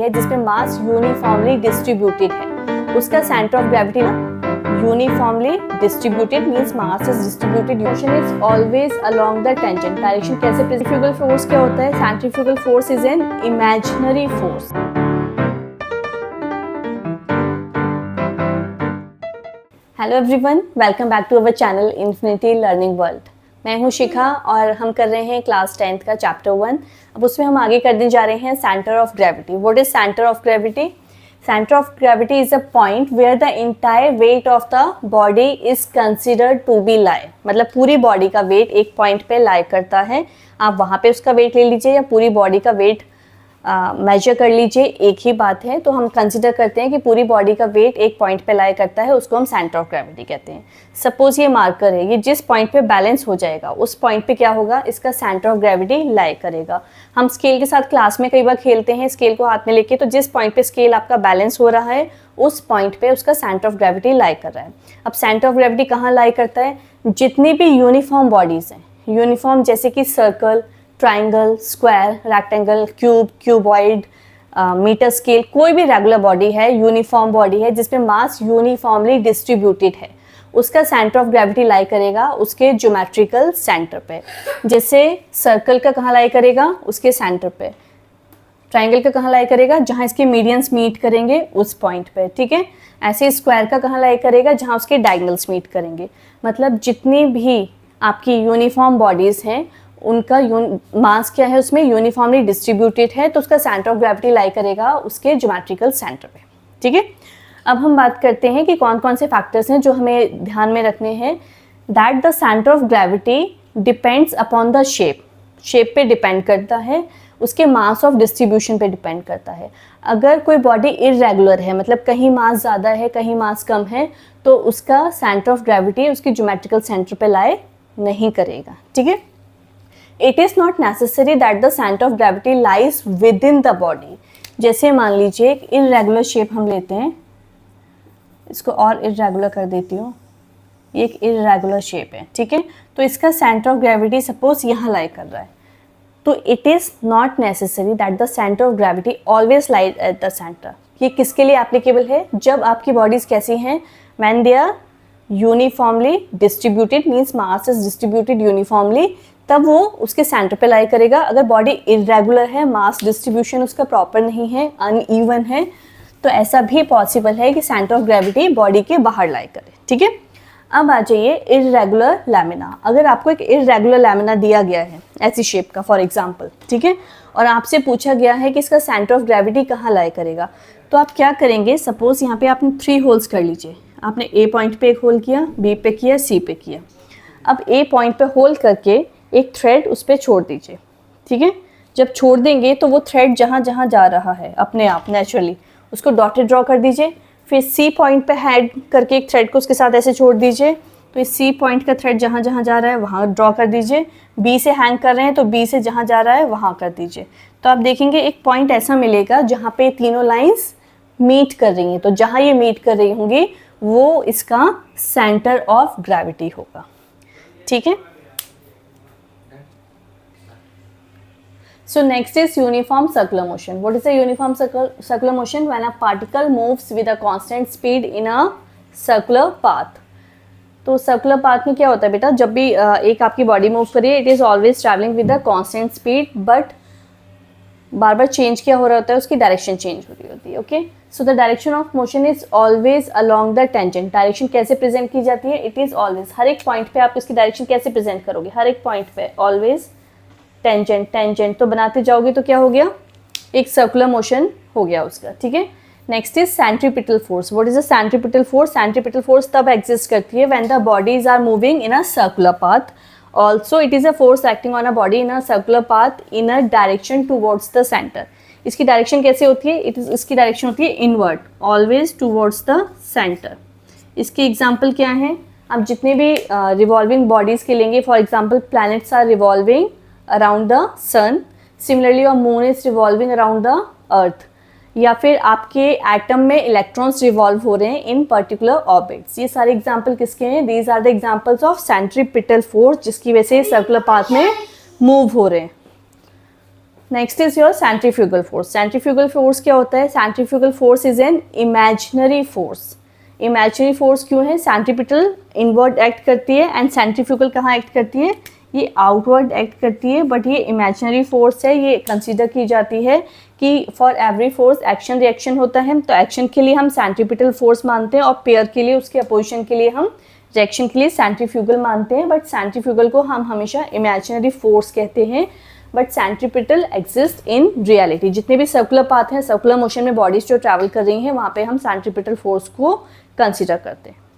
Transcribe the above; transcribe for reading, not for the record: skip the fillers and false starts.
है जिसमें मास uniformly distributed है, उसका सेंटर ऑफ ग्रेविटी ना uniformly distributed means mass is distributed, motion is always along the tangent direction. कैसे? सेंट्रीफ्यूगल फोर्स क्या होता है? Centrifugal force is an imaginary force. Hello everyone, welcome back to our channel infinity learning world. मैं हूं शिखा और हम कर रहे हैं क्लास 10th का चैप्टर 1। अब उसमें हम आगे करने जा रहे हैं centre of gravity. What is centre of gravity? Centre of gravity is a point where the entire weight of the body is considered to be lie. मतलब पूरी बॉडी का वेट एक पॉइंट पे लाई करता है। आप वहाँ पे उसका वेट ले लीजिए या पूरी बॉडी का वेट मेजर कर लीजिए, एक ही बात है। तो हम कंसिडर करते हैं कि पूरी बॉडी का वेट एक पॉइंट पे लाई करता है, उसको हम सेंटर ऑफ ग्रेविटी कहते हैं। सपोज ये मार्कर है, ये जिस पॉइंट पे बैलेंस हो जाएगा उस पॉइंट पे क्या होगा? इसका सेंटर ऑफ ग्रेविटी लाई करेगा। हम स्केल के साथ क्लास में कई बार खेलते हैं, स्केल को हाथ में लेके, तो जिस पॉइंट पे स्केल आपका बैलेंस हो रहा है उस पॉइंट पे उसका सेंटर ऑफ ग्रेविटी लाई कर रहा है। अब सेंटर ऑफ ग्रेविटी कहाँ लाई करता है? जितनी भी यूनिफॉर्म बॉडीज हैं, यूनिफॉर्म जैसे कि circle, triangle, square, rectangle, cube, cuboid, metre scale, कोई भी रेगुलर बॉडी है, यूनिफॉर्म बॉडी है जिसमें मास यूनिफॉर्मली डिस्ट्रीब्यूटेड है, उसका सेंटर ऑफ ग्रेविटी लाई करेगा उसके ज्योमेट्रिकल सेंटर पे। जैसे सर्कल का कहाँ लाई करेगा? उसके सेंटर पे। ट्राइंगल का कहाँ लाई करेगा? जहाँ इसके मीडियंस मीट करेंगे उस पॉइंट पे, ठीक है। ऐसे स्क्वायर का कहाँ लाई करेगा? जहाँ उसके डायगोनल्स मीट करेंगे। मतलब जितनी भी आपकी यूनिफॉर्म बॉडीज़ हैं उनका मास क्या है? उसमें यूनिफॉर्मली डिस्ट्रीब्यूटेड है, तो उसका सेंटर ऑफ ग्रेविटी लाई करेगा उसके ज्योमेट्रिकल सेंटर पे, ठीक है। अब हम बात करते हैं कि कौन कौन से फैक्टर्स हैं जो हमें ध्यान में रखने हैं। That the centre of gravity depends upon the shape. Shape पे डिपेंड करता है, उसके मास ऑफ डिस्ट्रीब्यूशन पे डिपेंड करता है। अगर कोई बॉडी इरेगुलर है, मतलब कहीं मास ज़्यादा है कहीं मास कम है, तो उसका सेंटर ऑफ ग्रेविटी उसकी ज्योमेट्रिकल सेंटर पे लाई नहीं करेगा, ठीक है। It is not necessary that the center of gravity lies within the body। जैसे मान लीजिए एक irregular shape हम लेते हैं, इसको और irregular कर देती हूँ, ये एक irregular shape है, ठीक है। तो इसका center of gravity suppose यहाँ lie कर रहा है, तो it is not necessary that the center of gravity always lie at the center। ये किसके लिए applicable है? जब आपकी bodies कैसी हैं? When they are uniformly distributed means mass is distributed uniformly, तब वो उसके सेंटर पे लाई करेगा। अगर बॉडी इरेगुलर है, मास डिस्ट्रीब्यूशन उसका प्रॉपर नहीं है, अनइवन है, तो ऐसा भी पॉसिबल है कि सेंटर ऑफ ग्रेविटी बॉडी के बाहर लाई करे, ठीक है। अब आ जाइए इरेगुलर लैमिना। अगर आपको एक इरेगुलर लैमिना दिया गया है ऐसी शेप का फॉर एग्जांपल, ठीक है, और आपसे पूछा गया है कि इसका सेंटर ऑफ ग्रेविटी कहाँ लाई करेगा, तो आप क्या करेंगे? सपोज यहाँ पे आपने 3 होल्स कर लीजिए। आपने ए पॉइंट पे एक होल किया, बी पे किया, सी पे किया। अब ए पॉइंट पे होल करके एक थ्रेड उस पर छोड़ दीजिए, ठीक है। जब छोड़ देंगे तो वो थ्रेड जहाँ जहाँ जा रहा है अपने आप नेचुरली उसको डॉटेड ड्रॉ कर दीजिए। फिर सी पॉइंट पे हेड करके एक थ्रेड को उसके साथ ऐसे छोड़ दीजिए, तो इस सी पॉइंट का थ्रेड जहाँ जहाँ जा रहा है वहाँ ड्रॉ कर दीजिए। बी से हैंग कर रहे हैं तो बी से जहाँ जा रहा है वहाँ कर दीजिए। तो आप देखेंगे एक पॉइंट ऐसा मिलेगा जहाँ पे तीनों लाइन्स मीट कर रही हैं। तो जहाँ ये मीट कर रही होंगी वो इसका सेंटर ऑफ ग्रेविटी होगा, ठीक है। So next is uniform circular motion. What is a uniform circular motion? When a particle moves with a constant speed in a circular path. तो सर्कुलर पाथ में क्या होता है बेटा? जब भी एक आपकी बॉडी मूव कर रही है, it is always travelling with a constant speed, but bar bar change क्या हो रहा होता है? उसकी डायरेक्शन चेंज हो रही होती है, okay. So the direction of motion is always along the tangent. Direction कैसे प्रेजेंट की जाती है? इट इज़ ऑलवेज, हर एक पॉइंट पे आप इसकी डायरेक्शन कैसे प्रेजेंट करोगे? हर एक पॉइंट पे ऑलवेज टेंजेंट, टेंजेंट तो बनाते जाओगे तो क्या हो गया? एक सर्कुलर मोशन हो गया उसका, ठीक है। Next is centripetal force. What is a centripetal force? Centripetal force तब एग्जिस्ट करती है when the bodies are moving in a circular path. Also it is a force acting on a body in a circular path in a direction towards the centre. इसकी direction कैसे होती है? इसकी direction होती है inward, always towards the centre. इसकी example क्या है? आप जितने भी रिवॉल्विंग बॉडीज के लेंगे, for example planets are revolving around the sun, similarly your moon is revolving around the earth, या फिर आपके एटम में इलेक्ट्रॉन्स रिवॉल्व हो रहे हैं इन पर्टिकुलर ऑर्बिट्स। ये सारे एग्जांपल किसके हैं? These are the examples of centripetal force, जिसकी वजह से सर्कुलर पाथ में मूव हो रहे हैं। Next is your centrifugal force. Centrifugal force क्या होता है? Centrifugal force is an imaginary force. Imaginary force क्यों है? सेंट्रीपिटल इनवर्ड एक्ट करती है एंड सेंट्रीफ्यूगल कहाँ एक्ट करती है? ये आउटवर्ड एक्ट करती है, बट ये इमेजिनरी फोर्स है। ये कंसीडर की जाती है कि for every force action reaction होता है, तो एक्शन के लिए हम सेंट्रीपिटल फोर्स मानते हैं और पेयर के लिए, उसके अपोजिशन के लिए हम रिएक्शन के लिए सेंट्रीफ्यूगल मानते हैं। बट सेंट्रीफ्यूगल को हम हमेशा इमेजिनरी फोर्स कहते हैं, but centripetal exist in reality. जितने भी सर्कुलर पाथ हैं, सर्कुलर मोशन में बॉडीज जो ट्रैवल कर रही हैं, वहाँ पे हम सेंट्रीपिटल फोर्स को कंसीडर करते हैं।